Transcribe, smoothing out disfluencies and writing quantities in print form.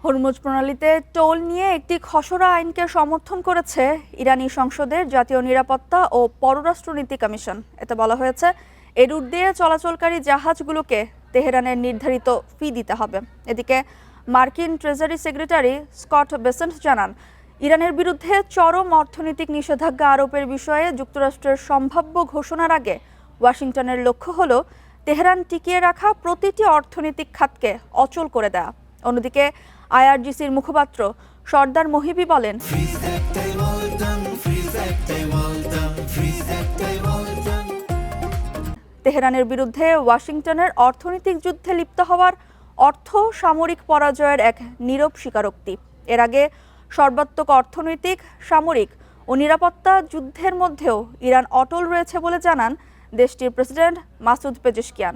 Hormuz প্রণালীতে toll নিয়ে একটি খসড়া আইনকে সমর্থন করেছে ইরানি সংসদের জাতীয় নিরাপত্তা ও পররাষ্ট্রনীতি কমিশন। এতে বলা হয়েছে, এ রুট দিয়ে চলাচলকারী জাহাজগুলোকে তেহরানের নির্ধারিত ফি দিতে হবে। এদিকে মার্কিন ট্রেজারি সেক্রেটারি স্কট বেসেন্ট জানান, ইরানের বিরুদ্ধে চরম অর্থনৈতিক নিষেধাজ্ঞা আরোপের বিষয়ে যুক্তরাষ্ট্রের সম্ভাব্য ঘোষণার আগে ওয়াশিংটনের লক্ষ্য হল তেহরান টিকিয়ে রাখা প্রতিটি অর্থনৈতিক খাতকে অচল করে দেয়া। অন্যদিকে আইআরজিসির মুখপাত্র সর্দার মহিবি বলেন, তেহরানের বিরুদ্ধে ওয়াশিংটনের অর্থনৈতিক যুদ্ধে লিপ্ত হওয়ার অর্থ সামরিক পরাজয়ের এক নীরব স্বীকারোক্তি। এর আগে সর্বাত্মক অর্থনৈতিক, সামরিক ও নিরাপত্তা যুদ্ধের মধ্যেও ইরান অটল রয়েছে বলে জানান দেশটির প্রেসিডেন্ট মাসুদ পেজেশকিয়ান।